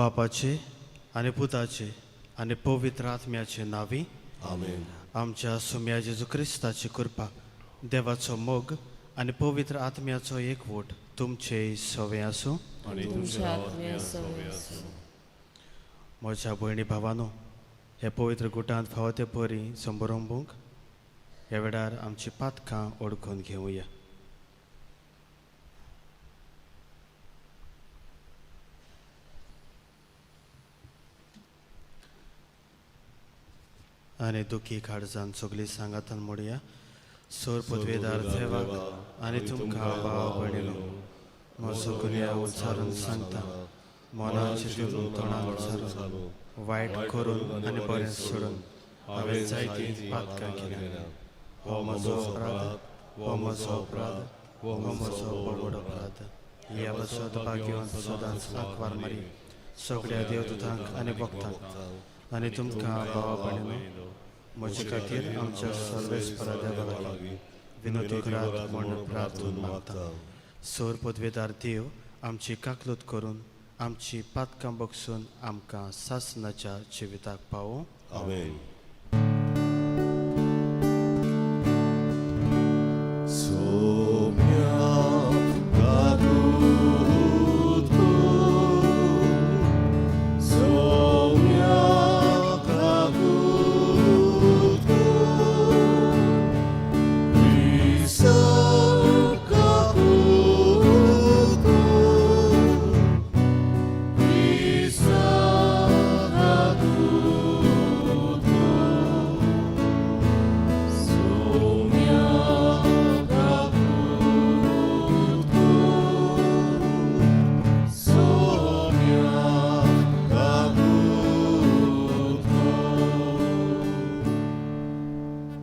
बापाचे आणि पुताचे आणि पवित्र आत्म्याचे नावी आमेन. आमच्या सुम्या जेजू क्रिस्ताची कृपा देवाचो मोग आणि पवित्र आत्म्याचो एकवट तुमचे सवे आसूं आणि तुमच्या आत्म्या सवे आसूं. म्हज्या भयणी भावानो, हे पवित्र गुटांत फावो ते परी संबरंभूंक ह्या वेळार आमची पातकां ओळखून घेवया. आनी दुखी काळजान सगळी सांगातान म्हणया, सोर पदवेदार देवा आनी तुमकां भाव भयणीनो, म्हजो गुन्या उच्चारून सांगता, मनाचे दिवून तोंडान उच्चारून वायट करून आनी बरें सोडून हांवें जायतीं पातकां केल्या. हो म्हजो अपराध, हो म्हजो अपराध, हो म्हजो व्हड अपराध. ह्या वचत भाग्यवंत सदांच आंकवार मारी सगळ्या देवदूतांक आनी भक्तांक आनी तुमकां भाव भयणीनो, म्हजे खातीर आमच्या सर्वेस्परा देवा लागीं विनोदी करात म्हूण प्रार्थून मागता. सोर पदवेदार देव आमची काकलूत करून आमची पातकां बगसून आमकां सासणाच्या जिविताक पावो. आमेन.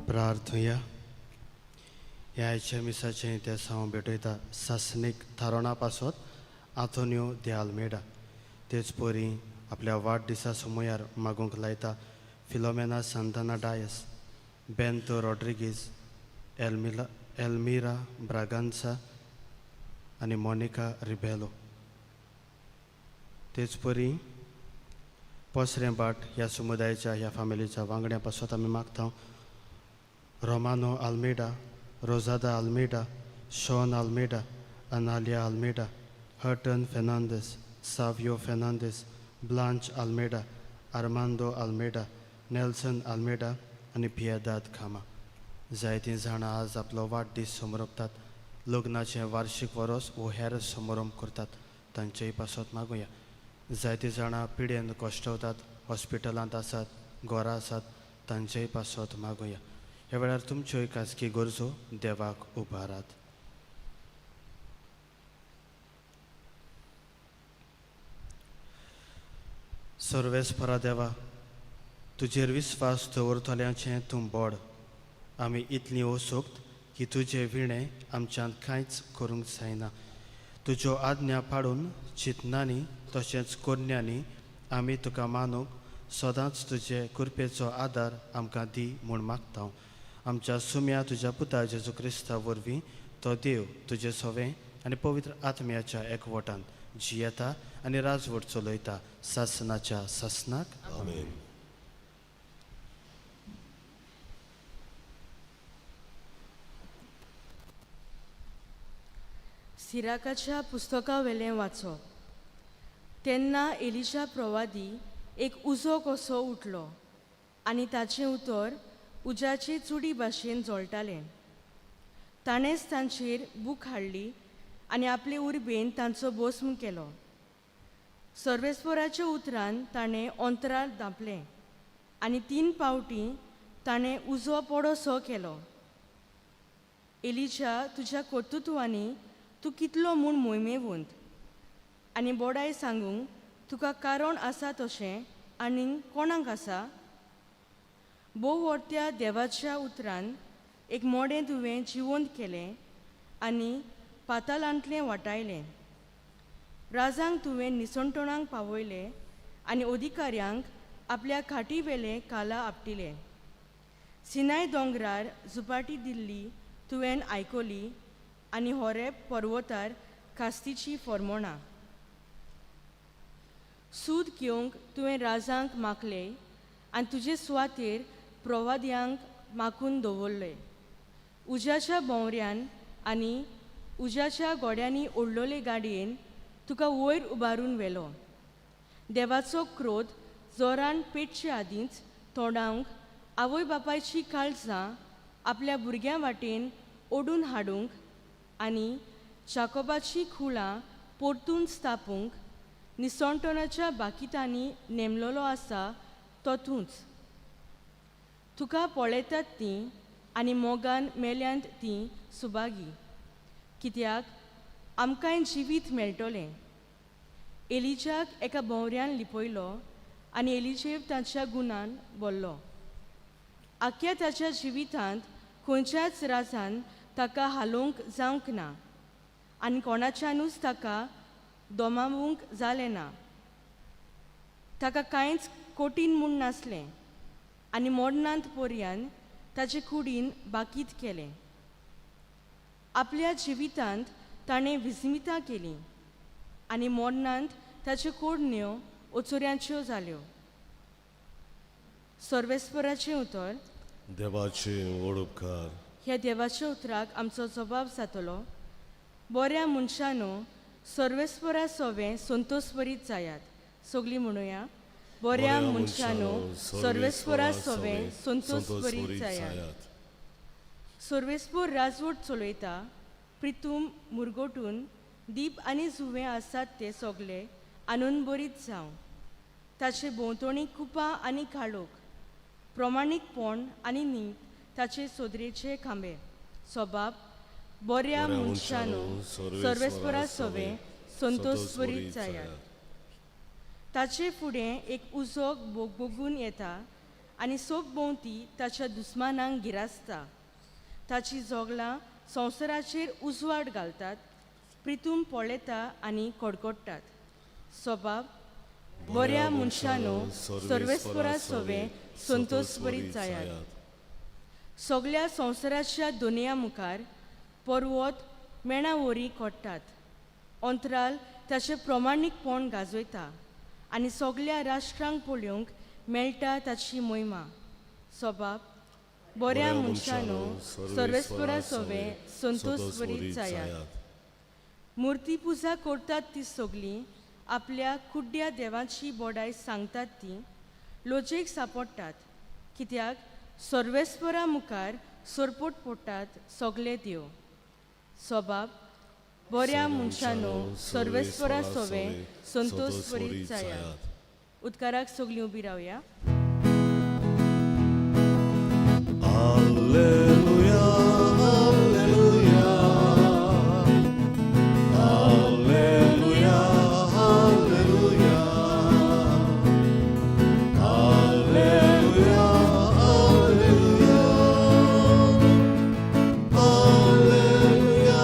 प्रार्थया. ह्या आयच्या मिसाचें ते हांव भेटयता सासणीक थारोणा पासत आंतोनियो दे आल्मेडा. तेच परी आपल्या वाडदिसा समयार मागूंक लायता Philomena Santana Dias, bento Rodrigues, Elmira ब्रागांसा आनी मोनिका रिबेलो. तेच परी पसरें बाट ह्या समुदायाच्या ह्या फॅमिलीच्या वांगड्या पासत आमी मागता रोमानो आल्मेडा, रोजादा आल्मेडा, शॉन आल्मेडा, अनालिया आल्मेडा, हर्टन फेर्नांडीस, सावियो फेर्नांडीस, ब्लांच आल्मेडा, आर्मांदो आल्मेडा, नेल्सन आल्मेडा आनी पिएदाद खामा. जायतीं जाणां आज आपलो वाडदीस समरपतात, लग्नाचें वार्षिक वरोस वो हेर समारंभ करतात, तांचेय पासत मागुया. जायतीं जाणां पिडेन कश्टवतात, हॉस्पिटलांत आसात, घरां आसात, तांचेय पासत मागुया. ह्या वेळार तुमच्यो खाजगी गरजो देवाक उबारात. सर्वेस्परा देवा, तुजेर विस्वास दवरतल्यांचें तूं बोड. आमी इतलीं ओसोक्त की तुजे विणें आमच्यान कांयच करूंक जायना. तुज्यो आज्ञा पाडून चिंतनांनी तशेंच कोन्यांनी आमी तुका मानूंक सदांच तुजे कृपेचो आदार आमकां दी म्हूण मागता. आमच्या सुम्या तुज्या पुता जेजू क्रिस्ता वरवीं तो देव तुजे सवें आनी पवित्र आत्म्याच्या एकवटान जियेता आनी राजवट चलयता सासणाच्या सासणाक. आमेन. सिराकाच्या पुस्तका वेलें वाचप. तेन्ना एलिशा प्रवादी एक उजो कसो उठलो आनी ताचें उतर उज्याचे चुडी भाशेन जळटालें. ताणेंच तांचेर बूक हाडली आनी आपले उर्बेन तांचो भस्म केलो. सर्वेस्पराच्या उतरान ताणें अंतरार धांपलें आनी 3 फावटीं ताणें उजो पडोसो केलो. एलिशा, तुज्या कर्तुत्वांनी तूं कितलो म्हूण मोहिमेवंत आनी बोडाय सांगूंक तुका कारण आसा तशें आनीक कोणाक आसा? बोवर्त्या देवाच्या उतरान एक मोडें तुवें जिवंत केलें आनी पातालांतलें वाटायलें. राजांक तुवें निसंतोणांक पावयलें आनी अधिकाऱ्यांक आपल्या खाटी वेले काला आपटिले. सिनाय दोंगरार झुपाटी दिल्ली तुवें आयकली आनी होरेब पर्वतार कास्तीची फर्मोणां. सूद घेवंक तुवें राजांक मागले आनी तुजे सुवातेर प्रवाद्यांक मागून दवरले. उज्याच्या भोंवऱ्यान आनी उज्याच्या गोड्यांनी ओडलोले गाडयेन तुका वयर उबारून व्हेलो. देवाचो क्रोध जोरान पेटचे आदींच तोंडावंक आवय बापायची काळजां आपल्या भुरग्यां वाटेन ओडून हाडूंक आनी जाकोबाची खुळां परतून स्थापूंक निसणटोनाच्या बाकितांनी नेमलोलो आसा तो तूंच. तुका पळयतात तीं आनी मोगान मेल्यांत तीं सुभागी, कित्याक आमकांय जिवीत मेळटलें. एलिजाक एका भोंवऱ्यान लिपयलो आनी एलिजेव ताच्या गुणान बोल्लो. आख्या ताच्या जिवितांत खंयच्याच राजान ताका हालोवंक जावंक ना आनी कोणाच्यानूच ताका दोमावूंक जालें ना. ताका कांयच कोटीन म्हूण नासलें आनी मोडनांत पर्यान ताचे कुडीन बाकीत केलें. आपल्या जिवितांत ताणें विस्मितां केलीं आनी मोडनांत ताच्यो कोडण्यो ओचोऱ्यांच्यो जाल्यो. सर्वेस्पराचें उतर. देवाचे व्हड उपकार. ह्या देवाच्या उतराक आमचो जबाब जातलो. बऱ्या मनशानो सर्वेस्परा सोवे संतोषभरीत जायात. सगळीं म्हणुया. बऱ्या मनशानो सर्वेस्परा सोवे संतोषभरीत जायात. सर्वेस्पर राजवट चलयता. प्रितूम मुरगोटून दीप आनी जुवे आसात ते सगळे आनंदभरीत जावं. ताचे भोंवतणी कुपां आनी काळोख, प्रमाणीकपण आनी नीत ताचे सोदरेचे खांबे. सोबाब बऱ्या मनशानो सर्वेस्परा सोवे संतोषभरीत जायात. ताचे फुडें एक उजो बोगबोगून येता आनी सोग भोंवती ताच्या दुस्मानांक गिरासता. ताची जोगलां संवसाराचेर उजवाड घालतात. प्रितूम पळयता आनी कडकडटात. सोबाब बऱ्या मनशानो सर्वेस्परा सोवे संतोषभरीत जायात. सगळ्या संवसाराच्या दुनया मुखार पर्वत मेणावरी कोडटात. अंतराल ताचे प्रमाणीकपण गाजयता आनी सगळ्या राष्ट्रांक पळोवंक मेळटा ताची महिमा. सोबाब बऱ्या मनशानो सर्वेस्परा सोवे संतोषभरीत जायात. मुर्ती पुजा करतात ती सगळीं आपल्या कुड्ड्या देवाची बोडाय सांगतात ती लोजेक सांपडटात. कित्याक सर्वेस्परा मुखार सरपोट पडटात सगळे देव. सोबाब बऱ्या मनशानो सर्वेस्परा सोवे संतोषभरीत जायात. उद्काराक सगळीं उबी रावया. Alleluia, alleluia. Alleluia, alleluia. Alleluia, alleluia. Alleluia,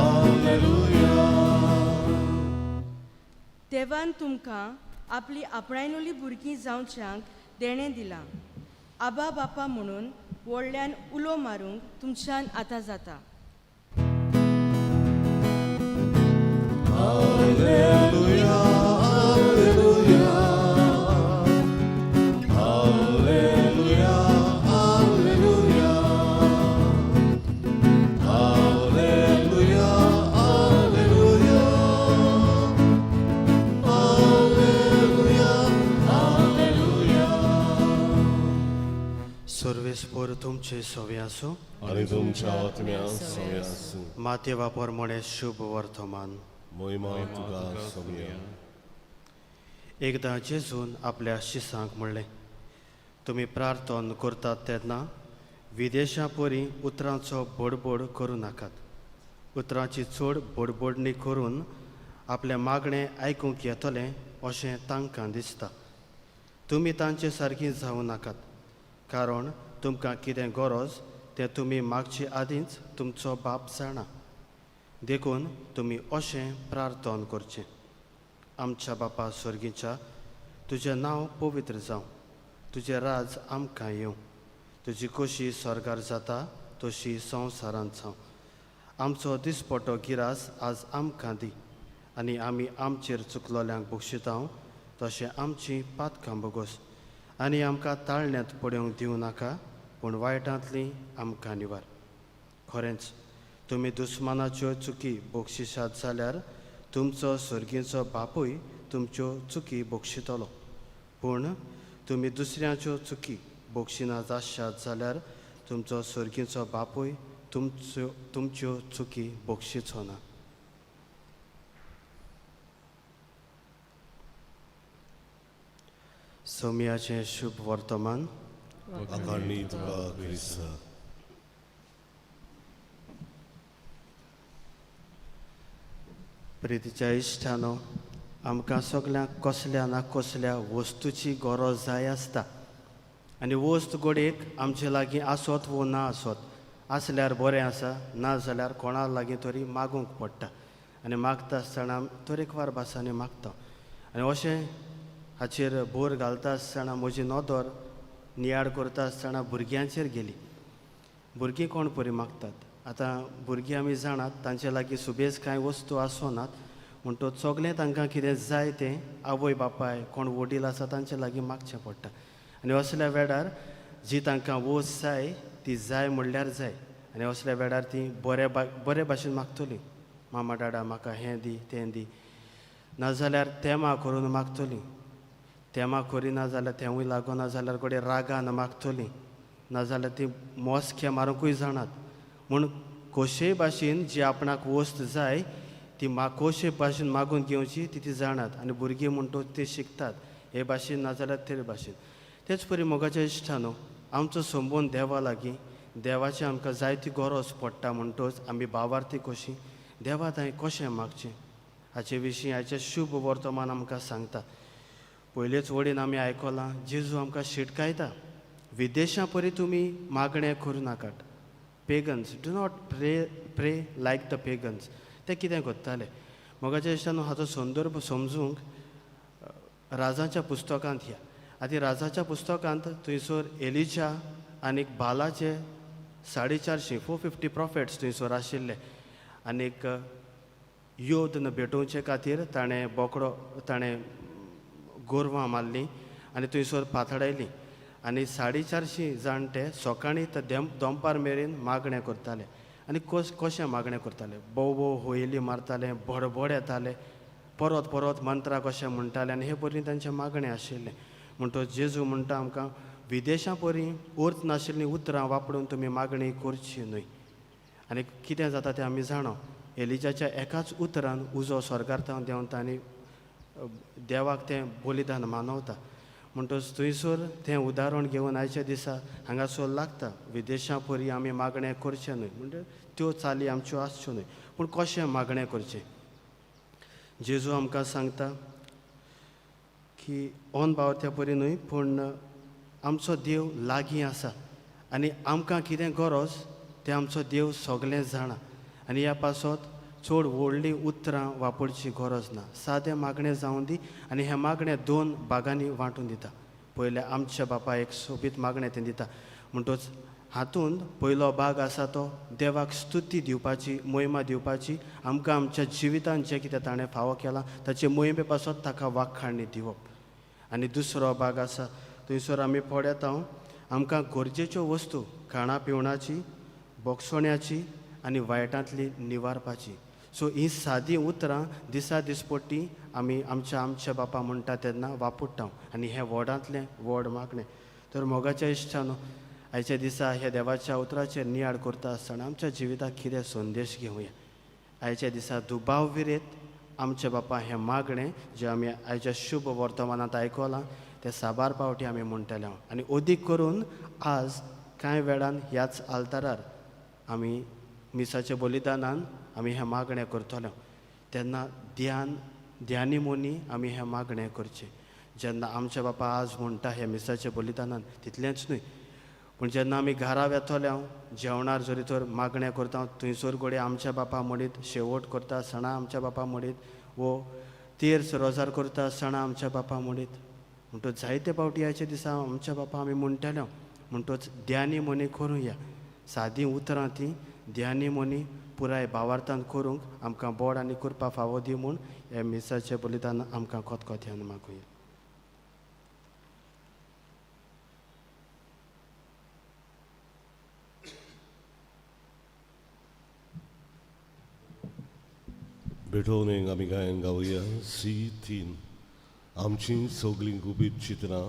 alleluia. देवान तुमकां आपली आपणायलोली भुरगीं जावच्यांक देणें दिलां. आबा बापा म्हणून व्हडल्यान उलो मारूंक तुमच्यान आतां जाता. Alleluia, alleluia. Alleluia, alleluia. Alleluia, alleluia. Alleluia, alleluia. सर्वेस्पर तुमचे सोवे आसूं. आनी तुमच्या आत्म्या सोवे आसूं. मातेवा परमणे शुभ वर्तमान. महिमा तुका सोम्या. एकदां जेजून आपल्या शिसांक म्हणलें, तुमी प्रार्थना करतात तेन्ना विदेशां परी उतरांचो बडबड करूं नाकात. उतरांची चड बडबडणी करून आपलें मागणें आयकूंक येतलें अशें तांकां दिसता. तुमी तांचे सारकीं जावं नाकात, कारण तुमकां कितें गरज तें तुमी मागचे आदींच तुमचो बाप जाणा. देखून तुमी अशें प्रार्थना करचें. आमच्या बापा स्वर्गीच्या, तुजें नांव पवित्र जावं. तुजें राज आमकां येवं. तुजी खोशी स्वर्गार जाता तशी संवसारांत जावं. आमचो दिसपट्टो गिरास आज आमकां दी आनी आमी आमचेर चुकलोल्यांक बक्षितांव तशें आमची पातकां बोगोस आनी आमकां ताळण्यांत पडूंक दिवं नाका, पूण वायटांतली आमकां निवार. खरेंच तुमी दुस्मानाच्यो चुकी बक्षिसात जाल्यार तुमचो सर्गीचो बापूय तुमच्यो चुकी बक्षितलो. पूण तुमी दुसऱ्यांच्यो चुकी बक्षिनात आसशात जाल्यार तुमचो सर्गीचो बापूय तुमच्यो चुकी बक्षिचो ना. सोमयाचें शुभ वर्तमान. आकारणी तुका क्रिस्ता. प्रितीच्या इश्टानो, आमकां सगल्यांक कसल्या ना कसल्या वस्तूची गरज जाय आसता आनी वस्त गोडेक आमचे लागीं आसत वो ना आसत. आसल्यार बरें आसा, ना जाल्यार कोणा लागीं तरी मागूंक पडटा आनी मागता आसतना तरेकवार भासांनी मागता. आनी अशें हाचेर भोर घालता आसतना म्हजी नदर नियाड करता आसतना भुरग्यांचेर गेली. भुरगीं कोण परी मागतात. आतां भुरगीं आमी जाणात तांचे लागीं सुबेज कांय वस्तू आसनात, म्हणटच सगलें तांकां कितें जाय तें आवय बापाय कोण वडील आसा तांचे लागीं मागचें पडटा. आनी असल्या वेळार जी तांकां वस्त जाय ती जाय म्हणल्यार जाय. आनी असल्या वेळार ती बरे भाशेन मागतली. मामा डाडा म्हाका हें दी तें दी, नाजाल्यार तेमा करून मागतली. तेमा करिना जाल्यार तेंवूय लागना जाल्यार गोडे रागान मागतली, नाजाल्यार ती मोसके मारूंकूय जाणात. म्हूण कशेय भाशेन जी आपणाक वस्त जाय ती कशे भाशेन मागून घेवची ती जाणात. आनी भुरगीं म्हणटो ते शिकतात हे भाशेन नाजाल्यार ते भाशेन. तेच परी मोगाच्या इश्टानो, आमचो संबंद देवा लागीं, देवाची आमकां जायती गरज पडटा म्हणटच आमी भावार्थी कशीं देवा थंय कशें मागचें हाचे विशीं आयचें शुभ वर्तमान आमकां सांगता. पयलेच वडीन आमी आयकलां जेजू आमकां शिटकायता, विदेशां परी तुमी मागणें करूं नाकात. पेगन्स डू नॉट प्रे लायक द पेगन्स. ते कितें करताले मोगाच्या इश्टानो, हाचो संदर्भ समजूंक राजाच्या पुस्तकांत या. आतां राजाच्या पुस्तकांत थंयसर एलिजा आनीक बालाचे 450 प्रॉफिट्स थंयसर आशिल्ले. आनीक योद्ध भेटोवचे खातीर ताणें गोरवां मारलीं आनी थंयसर पातळायलीं. आनी 450 जाणटे सकाळीं ते दनपार मेरेन मागणें करताले. आनी कशें मागणें करताले, बोव होयली मारताले, बडबड येताले, परत परत मंत्रां कशें म्हणटाले. आनी हे परी तांचें मागणें आशिल्लें. म्हणटच जेजू म्हणटा आमकां विदेशां परी अर्थ नाशिल्लीं उतरां वापरून तुमी मागणी करची न्हय. आनी कितें जाता तें आमी जाणा. एलिजाच्या एकाच उतरान उजो स्वर्गार्थांत देंवता आनी देवाक तें बलिदान मानवता. म्हणटच थंयसर तें उदाहरण घेवन आयच्या दिसा हांगासर लागता विदेशां परी आमी मागणें करचें न्हय. म्हणजे त्यो चाली आमच्यो आसच्यो न्हय, पूण कशें मागणें करचें. जेजू आमकां सांगता की ओन बावत्या परी न्हय, पूण आमचो देव लागीं आसा आनी आमकां कितें गरज तें आमचो देव सगलें जाणा. आनी ह्या पासत चड व्हडलीं उतरां वापरची गरज ना. सादें मागणें जावं दी आनी हें मागणें 2 भागांनी वांटून दिता. पयलें आमच्या बापा एक सोबीत मागणें तें दिता. म्हणटच हातूंत पयलो भाग आसा तो देवाक स्तुती दिवपाची, महिमा दिवपाची. आमकां आमच्या जिवितांत जें कितें ताणें फावो केलां ताचे मोहिमे पासत ताका वाखाणणी दिवप. आनी दुसरो भाग आसा थंयसर आमी पळयता आमकां गरजेच्यो वस्तू खाणा पिवणाची, बोगसण्याची आनी वायटांतली निवारपाची. सो हीं सादीं उतरां दिसा दिसपट्टी आमी आमच्या बापा म्हणटा तेन्ना वापरता. आनी हें व्हडांतलें व्हड मागणें. तर मोगाच्या इश्टानो, आयच्या दिसा ह्या देवाच्या उतराचेर नियाड करता आसतना आमच्या जिविताक कितें संदेश घेवया. आयच्या दिसा दुबाव विरेत आमच्या बापा हें मागणें जें आमी आयच्या शुभ वर्तमानांत आयकलां तें साबार पावटी आमी म्हणटले. आनी अदीक करून आज कांय वेळान ह्याच आल्तारार आमी मिसाच्या बलिदानान आमी हें मागणें करतले. तेन्ना ध्यानी मोनी आमी हें मागणें करचें. जेन्ना आमच्या बापा आज म्हणटा हें मिसाच्या बलिदानान तितलेंच न्हय, पूण जेन्ना आमी घरा येतले जेवणार जरी तर मागणें करता थंयसर घोडे आमच्या बापा म्हणीत शेवट करता आसतना आमच्या बापा म्हणीत वो तेर्स रोजार करता आसतना आमच्या बापा म्हणीत. म्हणटच जायते पावटी आयच्या दिसा आमच्या बापा आमी म्हणटले. म्हणटच ध्यानी मोनी करूया. सादीं उतरां तीं ध्यानी मोनी पुराय भावार्थान करूंक आमकां बोड आनी कृपा फावो दी म्हूण हे मिसाचें बलिदान आमकां कोतकोत्यान मागुया. पेटोवनेक आमी गायन गावया C3 आमची सगळीं गुबीत चित्रां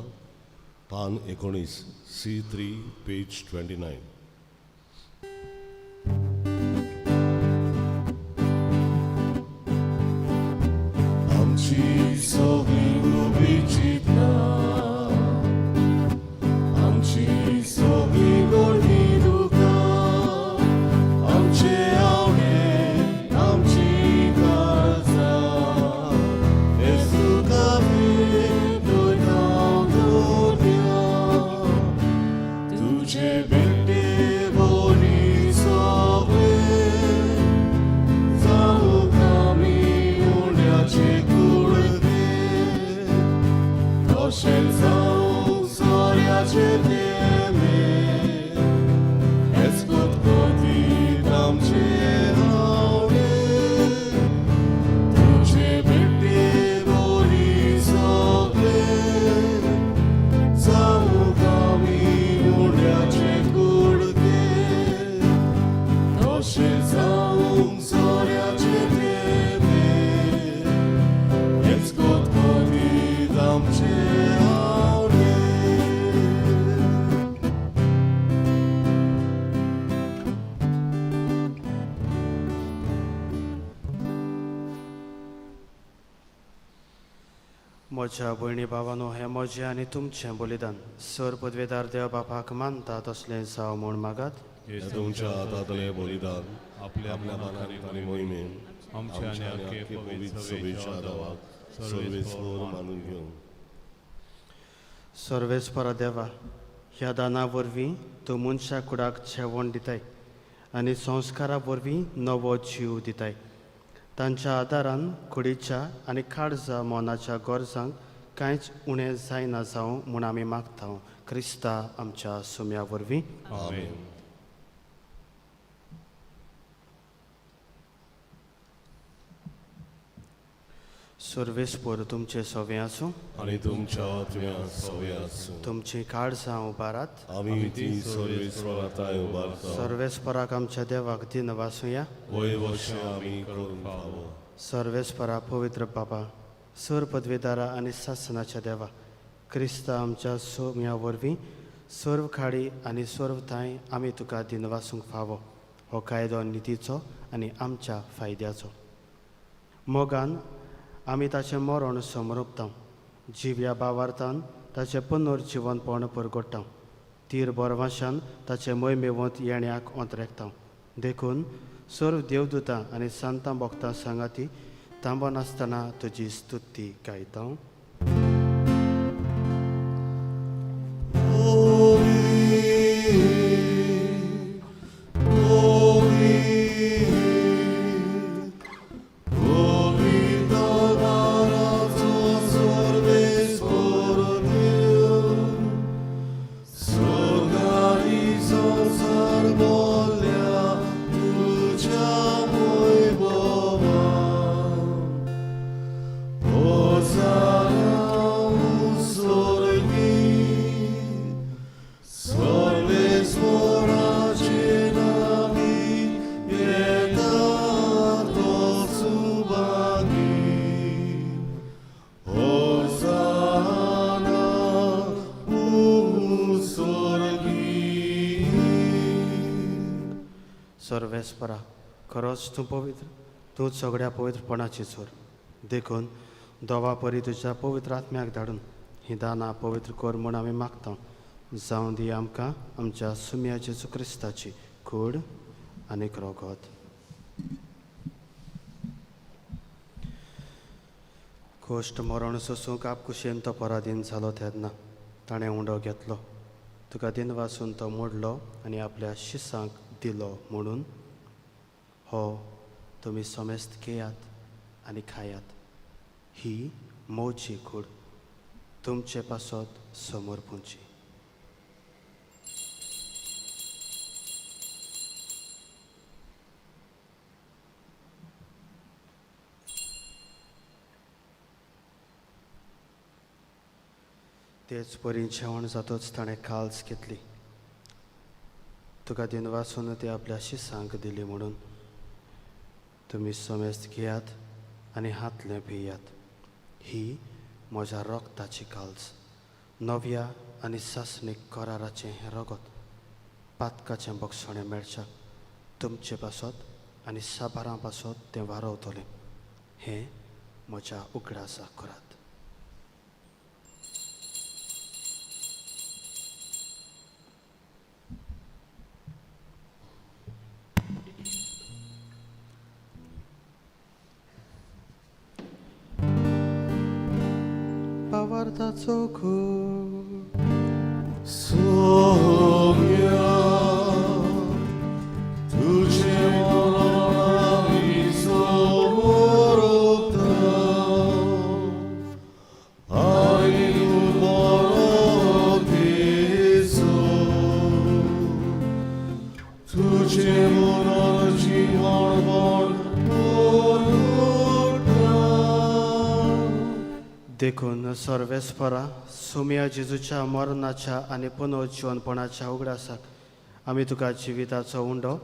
पान 19 C3 पेज 29. आमची सगळीं गुबीत चित्रां आमची सगळीं गोडी दुकां आमचे आवडे आमची काळजां येसुका भेटून हांव धन्य तुजे भेटे बोरी सगळे जावूं आमी उंड्याचे कुडके तशें जावं सोऱ्याचे नेमे हेच कोतकोतीत आमचे आवडे तुजे भेटे बोरी सगळे जावूं आमी उंड्याचे कुडके तशें जावं सोऱ्याचे नेमे हेच कोतकोतीत आमचे आवडे. म्हज्या भयणी भावानो हें म्हजें आनी तुमचें बलिदान सर पदवेदार देव बापाक मानता तसलें जावं म्हूण मागात. हे तुमच्या हातांतलें बलिदान आपल्या मनांत आनी मोहिमेन आमच्या आनी आख्खे पवित्र सभेच्या दावाक सर्वेस्वर मानून घेवं. सर्वेस्परा देवा ह्या दाना वरवीं तूं मनशा कुडाक जेवण दिताय आनी संस्कारा वरवीं नवो जीव दिताय. तांच्या आदारान कुडीच्या आनी काळजा मोनाच्या गरजांक कांयच उणें जायना जावं म्हूण आमी मागता क्रिस्ता आमच्या सुम्या वरवीं. आमेन. सर्वेस्पर तुमचे सवे आसूं. आनी तुमच्या आत्म्या सवे आसूं. तुमची काळजां उबारात. आमी ती सर्वेस्वराताय उबारता. सर्वेस्पराक आमच्या देवाक दिन वासुया. वय वर्षे आमी करून फावो. सर्वेस्परा पवित्र बाबा सर पदवेदारा आनी सासनाच्या देवा क्रिस्ता आमच्या सोम्या वरवीं सर्व खाडी आनी सर्व थाय आमी तुका दिन वासूंक फावो. हो कायदो नितीचो आनी आमच्या फायद्याचो. मोगान आमी ताचें मरण समरुपता. जिव्या भावार्थान ताचें पुनर्जीवनपण परगट्टा. तीर बरवाशान ताचे मोहिमेवंत येण्याक ओंतरेकता. देखून सर्व देवदूतां आनी सांतां भक्तां सांगाती तांबो नासतना तुजी स्तुती गायता. सर्वेस्परा खरोच तूं पवित्र तूं सगळ्या पवित्रपणाची चोर. देखून दोवा परी तुज्या पवित्र आत्म्याक धाडून ही दानां पवित्र कर म्हूण आमी मागता. जावं दी आमकां आमच्या सुम्या जेजू क्रिस्ताची कूड आनी रोगोत. गोश्ट मरण सोसूंक आपकुशेन तो पराधीन जालो तेन्ना ताणें उंडो घेतलो. तुका दिन वासून तो मोडलो आनी आपल्या शिसांक दिलो म्हणून हो तुमी समेस्त घेयात आनी खायात. ही मोची कूड तुमचे पासत समोर पुंची. तेच परी जेवण जातोच ताणें काल्स घेतली. तुका दिन वासून ती आपल्या शिसांक दिली म्हणून तुमी समेस्त घेयात आनी हातले भियात. ही म्हज्या रोगताची काळज, नव्या आनी सासणीक कराराचें रगत, पातकाचें बक्षणें मेळच्याक तुमचे पासत आनी साबारां पासत तें वारवतलें. हें म्हज्या उगडासाक करात. पावार्थाचो खूब सोम्या तुझे मनावी सोरता आई बरोकेसो तुझे मनान जीवन देखून सर्वेस्परा सुम्या जेजूच्या मरणाच्या आनी पुनरुज्जीवनपणाच्या उगडासाक आमी तुका जिविताचो उंडो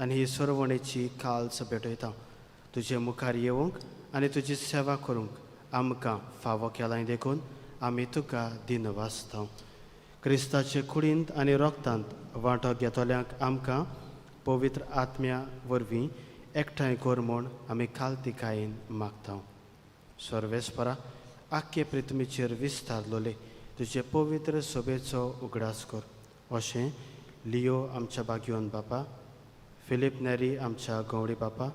आनी ही सरवणेची काळज भेटयता. तुजे मुखार येवंक आनी तुजी सेवा करूंक आमकां फावो केलाय देखून आमी तुका दिन वाचता. क्रिस्ताचे कुडींत आनी रोगतांत वांटो घेतल्यांक आमकां पवित्र आत्म्या वरवीं एकठांय कर म्हूण आमी खालतिकायेन मागता. सर्वेस्परा आख्खे पृथ्वीचेर विस्तारलोले तुजे पवित्र सोबेचो उगडास कर. अशें लियो आमच्या बागयोन बापा, फिलीप नेरी आमच्या गवळी बापा,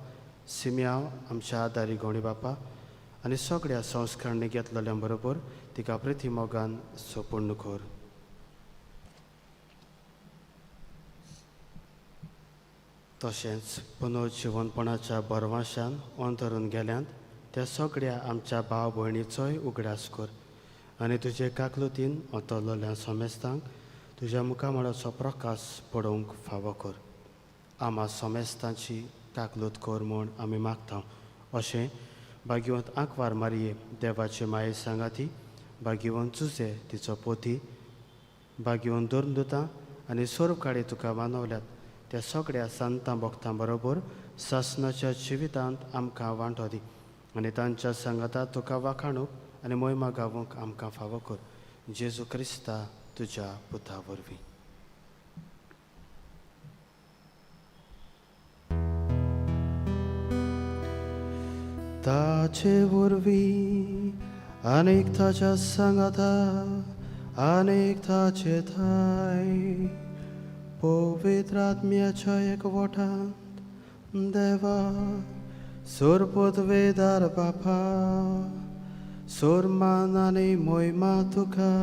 सिम्याव आमच्या आदारी गवळी बापा आनी सगळ्या संस्कारणी घेतलेल्या बरोबर तिका प्रतिमोगान सोपूर्ण कर. तशेंच पुनरुज्जीवनपणाच्या बरवाशान अंतरून गेल्यांत त्या सगळ्या आमच्या भाव भयणीचोय उगडास कर. आनी तुजे काकलुतीन ओतरलोल्या सोमेस्तांक तुज्या मुखामळाचो प्रकाश पडोवंक फावो कर. आमा सोमेस्तांची काकलूत कर म्हूण आमी मागता. अशें भाग्यवंत आंकवार मारये देवाचे माये सांगाती, भाग्यवंत जुजे तिचो पोती, भाग्यवंत दोरदुतां आनी सोरकाळी तुका मानवल्यात त्या सगळ्या संतां भक्तां बरोबर सासणाच्या जिवितांत आमकां वांटो दी आनी तांच्या सांगाताक तुका वाखाणूक आनी मोहिमा गावूंक आमकां फावो कर. जेजू क्रिस्ता तुज्या पुता वरवीं. ताचे वरवीं आनीक ताच्या सांगाता आनीक ताचे थाय पवित्र आत्म्याच्या एकवटांत देवा सोरपदवेदार बापा सोरमान आनी मोहिमा तुका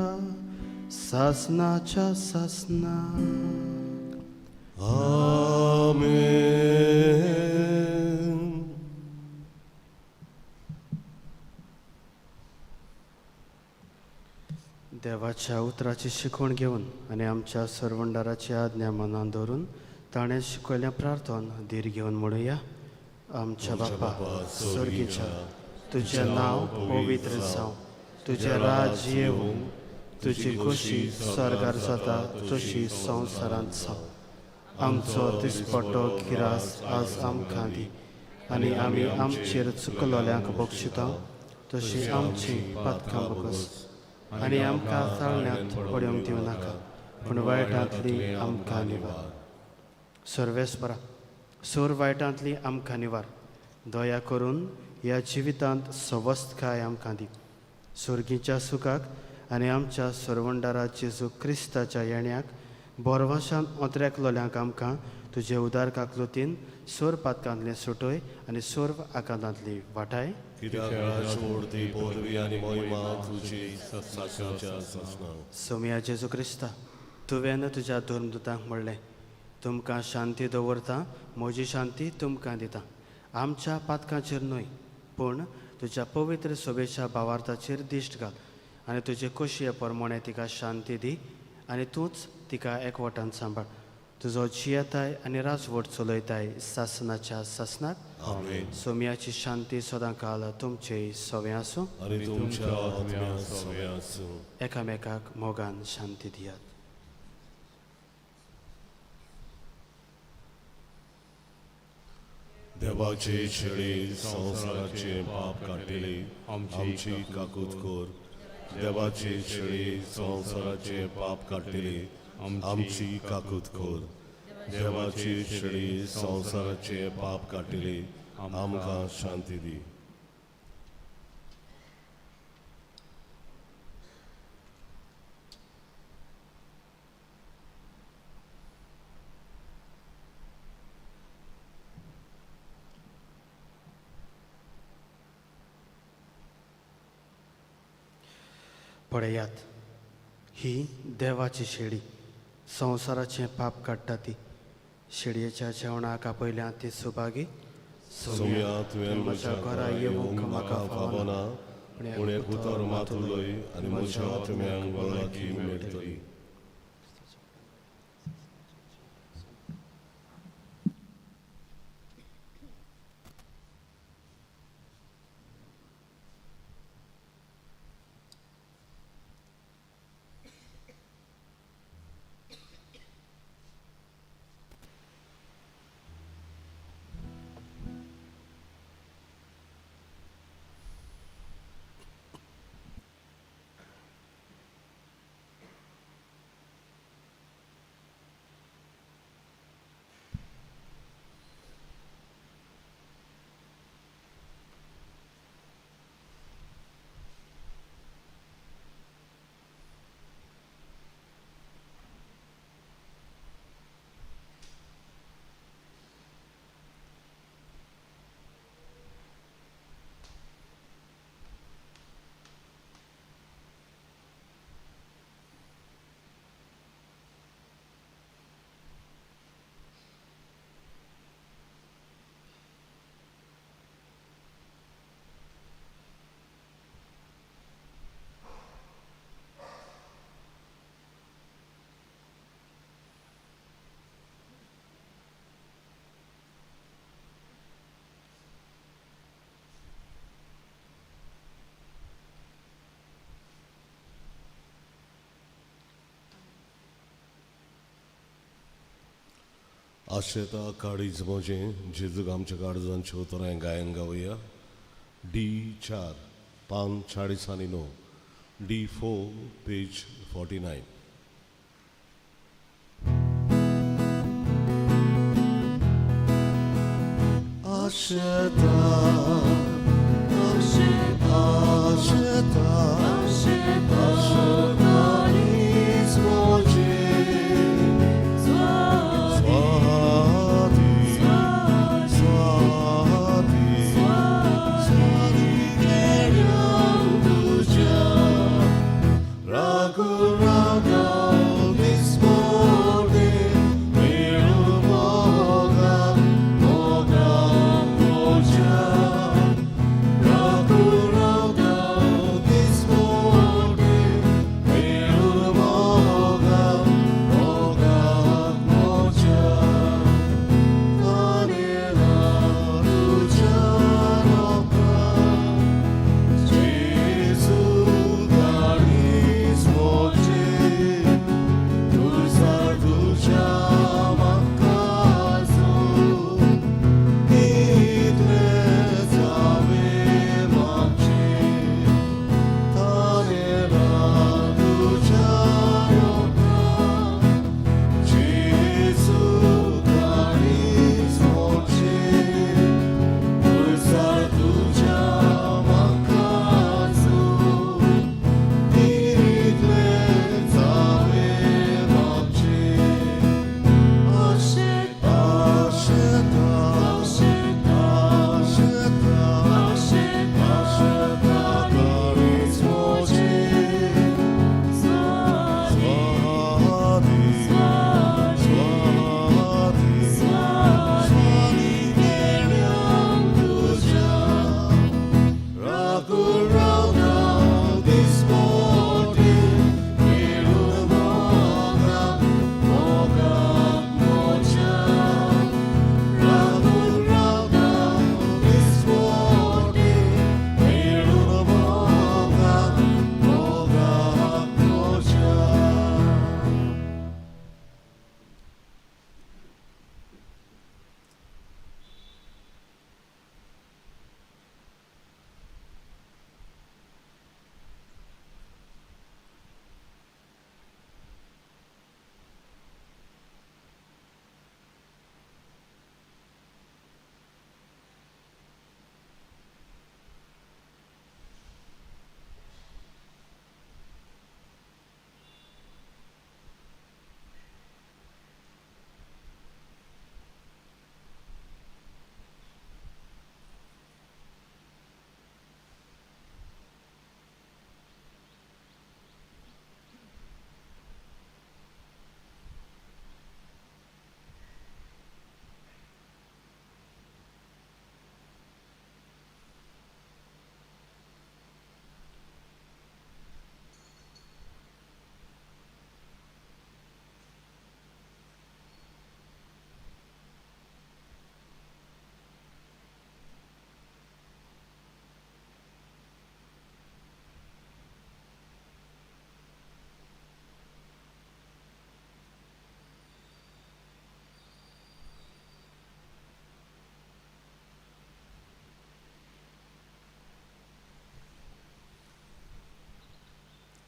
सासणाच्या सासना. आमेन. देवाच्या उतराची शिकवण घेवन आनी आमच्या सरवंडाराची आज्ञा मनान दवरून ताणें शिकयल्या प्रार्थन धीर घेवन म्हणुया. आमच्या बापा स्वर्गीच्या, तुजें नांव पवित्र जावं, तुजें राज्य येवूं, तुजी खोशी स्वर्गार जाता तशी संवसारांत जावं. आमचो दिसपट्टो गिरास आज आमकां दी आनी आमी आमचेर चुकलोल्यांक बक्षिता तशी आमची पातकां बगस आनी आमकां ताळण्यांत पडूंक दिवं नाका पूण वायटांतली आमकां निवार. सर्वेस्परा सोर वायटांतली आमकां निवार. दया करून ह्या जिवितांत सवस्थकाय आमकां दी. सुर्गीच्या सुखाक आनी आमच्या सरवंडारा जेजू क्रिस्ताच्या येण्याक बोरवाशान ओतरेकलोल्यांक आमकां तुजे उदार काकलुतीन सोर पातकांतले सुटय आनी सोर्व आकांतांतली वाटाय. कित्याक राजमूर्ती पदवी आनी महिमा तुजी सासणाच्या सासना. सोम्या जेजू क्रिस्ता, तुवें तुज्या धर्मदुतांक म्हणलें, तुमकां शांती दवरता, म्हजी शांती तुमकां दिता. आमच्या पातकांचेर न्हय पूण तुज्या पवित्र सोबेच्या भावार्थाचेर दिश्ट घाल आनी तुजे खोशये प्रमाणे तिका शांती दी आनी तूंच तिका एकवटान सांबाळ. तुजो जियेताय आनी राजवट चलयताय सासणाच्या सासनाक. आमेन. सोम्याची शांती सदांकाळ तुमचे सवे आसूं आनी तुमच्या आत्म्या सवे आसूं. एकामेकाक मोगान शांती दियात. देवाचे शेळे संसाराचे पाप काढलेले आमची काकूत कोर. देवाचे शेळे संसाराचे पाप काढलेले आमची काकूत कोर. देवाचे शेळे संसाराचे पाप काढलेले आमकां शांती दी. पळयात, ही देवाची शेळी संवसाराचें पाप काडटा ती. शेळयेच्या जेवणाक आपयल्या ती सुभागी. सोम्या तुवें म्हज्या घरा येवंक म्हाका फावना, पूण एक उतर मात उलय आनी म्हज्या आत्म्यांक भलायकी मेळटली. आशेता काळीज म्हजें जेजूक आमच्या काळजांच्या उतरां गायन गावया. D4 549. D4 page 49. आशेता आशेता आशेता काळीज म्हजें Jezu, kalis moje.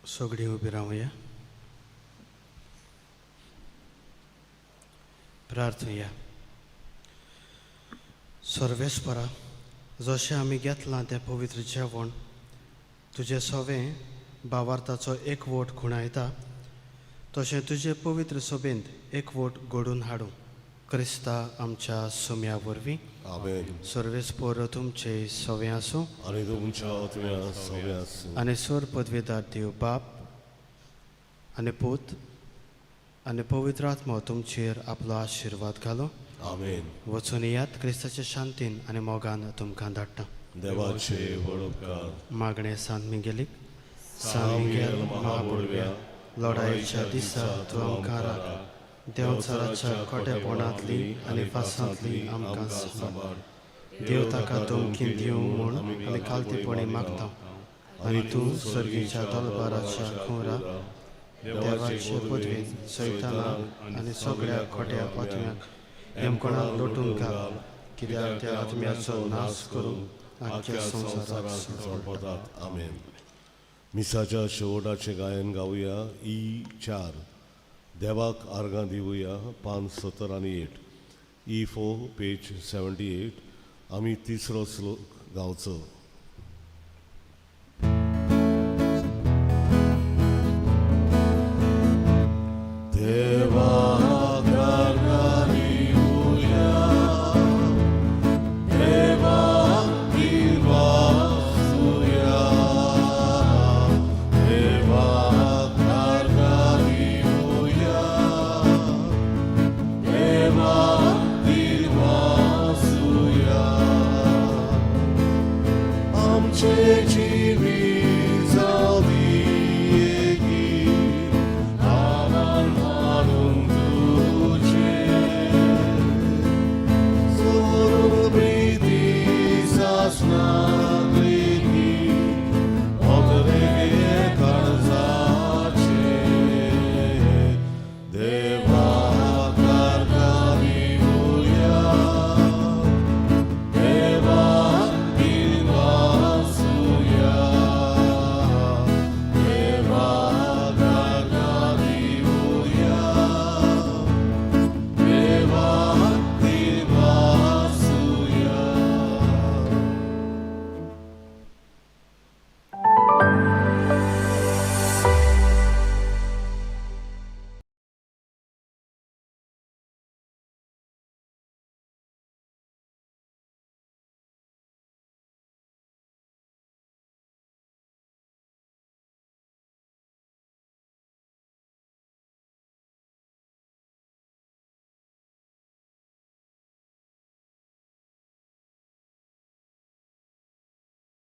सगळीं उबी रावया. प्रार्थया. सर्वेस्परा, जशें आमी घेतलां तें पवित्र जेवण तुजें सवें भावार्थाचो एकवट खुणायता, तशें तुजे पवित्र सभेंत एकवट घडोवन हाडूं. क्रिस्ता आमच्या सुम्या वरवीं आमेन. सर्वेस्पर तुमचे सवें आसूं आनी तुमच्या आत्म्या सवें आसूं. आनी सर पदवेदार देव बाप आनी पूत आनी पवित्र आत्मा तुमचेर आपलो आशिर्वाद घालो. आमेन. वचून यात क्रिस्ताच्या शांतीन आनी मोगान तुमकां धाडटा. देवाचे वळोवकार. मागणें सांत मिगेलीक. सांत मिगेल महाबुडव्या, लढायेच्या दिसा तूं आमकां राख. देंवचाराच्या खोटेपणांतली आनी फासांतली आमकां सांबाळ. देव ताका धमकी दिवं म्हूण आमी खालतीपणी मागता. आनी तूं सर्गीच्या दरबाराच्या खुंरा देवाचे पदवेन सैतानाक आनी सगळ्या खोट्या आत्म्याक नेमकोणाक लोटून घाल, कित्याक त्या आत्म्याचो नाश करून आख्या संवसाराक सोडटात. आमेन. मिसाच्या शेवटाचे गायन गावया. E4. देवाक आर्गां दिवया. पान 70 आनी 8. E4 page 78. आमी तिसरो श्लोक गावचो.